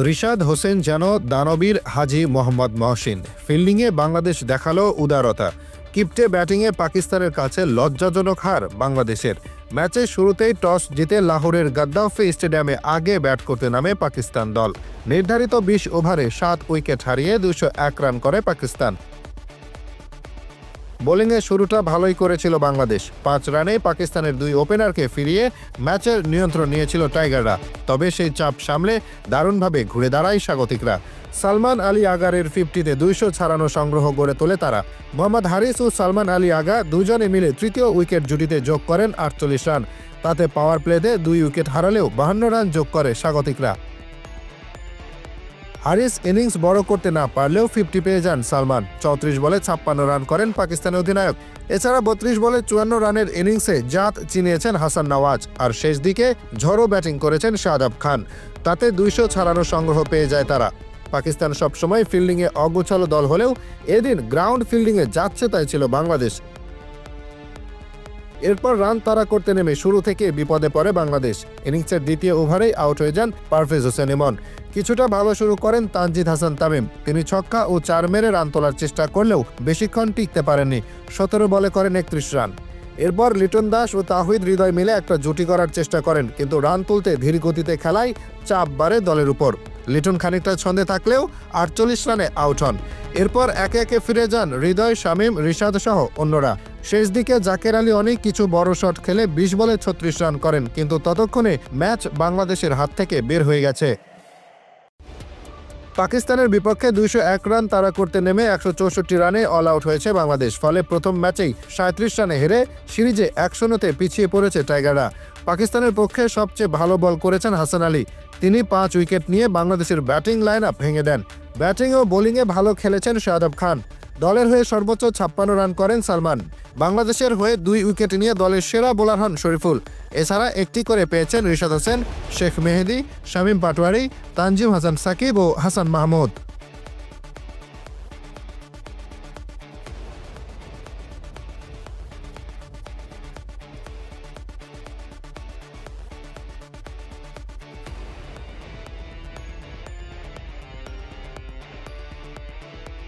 রিশাদ হোসেন যেন দানবীর হাজী মোহাম্মদ মহসিন। ফিল্ডিংয়ে বাংলাদেশ দেখালো উদারতা। কিপ্টে ব্যাটিংয়ে পাকিস্তানের কাছে লজ্জাজনক হার বাংলাদেশের। ম্যাচের শুরুতেই টস জিতে লাহোরের গাদ্দাফি স্টেডিয়ামে আগে ব্যাট করতে নামে পাকিস্তান দল। নির্ধারিত ২০ ওভারে ৭ উইকেট হারিয়ে ২০১ রান করে পাকিস্তান। বোলিংয়ের শুরুটা ভালোই করেছিল বাংলাদেশ। ৫ রানে পাকিস্তানের ২ ওপেনারকে ফিরিয়ে ম্যাচের নিয়ন্ত্রণ নিয়েছিল টাইগাররা। তবে সেই চাপ সামলে দারুণভাবে ঘুরে দাঁড়ায় স্বাগতিকরা। সালমান আলী আগারের 50-তে ২০০ সংগ্রহ গড়ে তোলে তারা। মোহাম্মদ হারিস ও সালমান আলী আগা দুজনে মিলে তৃতীয় উইকেট জুটিতে যোগ করেন ৪৮ রান। তাতে পাওয়ার প্লেতে ২ উইকেট হারালেও ৫২ রান যোগ করে স্বাগতিকরা। হারিস ইনিংস বড় করতে না পারলেও 50 পেয়ে যান সালমান। ৩৪ বলে ৫৬ রান করেন পাকিস্তানের অধিনায়ক। এছাড়া ৩২ বলে ৫৪ রানের ইনিংসে জাত চিনিয়েছেন হাসান নওয়াজ। আর শেষ দিকে ঝড়ো ব্যাটিং করেছেন শাহাদাব খান। তাতে ২০০ সংগ্রহ পেয়ে যায় তারা। পাকিস্তান সবসময় ফিল্ডিংয়ে অগোছালো দল হলেও এদিন গ্রাউন্ড ফিল্ডিংয়ে যাচ্ছে তাই ছিল বাংলাদেশ। এরপর রান তাড়া করতে নেমে শুরু থেকে বিপদে পড়ে বাংলাদেশ। ইনিংসের দ্বিতীয় ওভারেই আউট হয়ে যান পারভেজ হোসেন ইমন। কিছুটা ভালো শুরু করেন তানজিদ হাসান তামিম। তিনি ছক্কা ও ৪ মেরে রান তোলার চেষ্টা করলেও বেশিক্ষণ টিকতে পারেননি। ১৭ বলে করেন ৩১ রান। এরপর লিটন দাস ও তাহিদ হৃদয় মিলে একটা জুটি করার চেষ্টা করেন, কিন্তু রান তুলতে ধীর গতিতে খেলায় চাপ বাড়ে দলের উপর। লিটন খানিকটা ছন্দে থাকলেও ৪৮ রানে আউট হন। এরপর একে একে ফিরে যান হৃদয়, শামীম, রিশাদ সহ অন্যরা। শেষ দিকে জাকের আলী অনেক কিছু বড় শট খেলে ২০ বলে ৩৬ রান করেন, কিন্তু ততক্ষণে ম্যাচ বাংলাদেশের হাত থেকে বের হয়ে গেছে। পাকিস্তানের বিপক্ষে ২০১ রান তাড়া করতে নেমে ১৬৪ রানে অল আউট হয়েছে বাংলাদেশ। ফলে প্রথম ম্যাচেই ৩৭ রানে হেরে সিরিজে ১-০তে পিছিয়ে পড়েছে টাইগাররা। পাকিস্তানের পক্ষে সবচেয়ে ভালো বল করেছেন হাসান আলী। তিনি ৫ উইকেট নিয়ে বাংলাদেশের ব্যাটিং লাইন আপ ভেঙে দেন। ব্যাটিং ও বোলিংয়ে ভালো খেলেছেন শাহাদাব খান। দলের হয়ে সর্বোচ্চ ৫৬ রান করেন সালমান। বাংলাদেশের হয়ে ২ উইকেট নিয়ে দলের সেরা বোলার হন শরীফুল। এছাড়া একটি করে পেয়েছেন রিশাদ হোসেন, শেখ মেহেদী, শামীম পাটোয়ারি, তানজিম হাসান সাকিব ও হাসান মাহমুদ।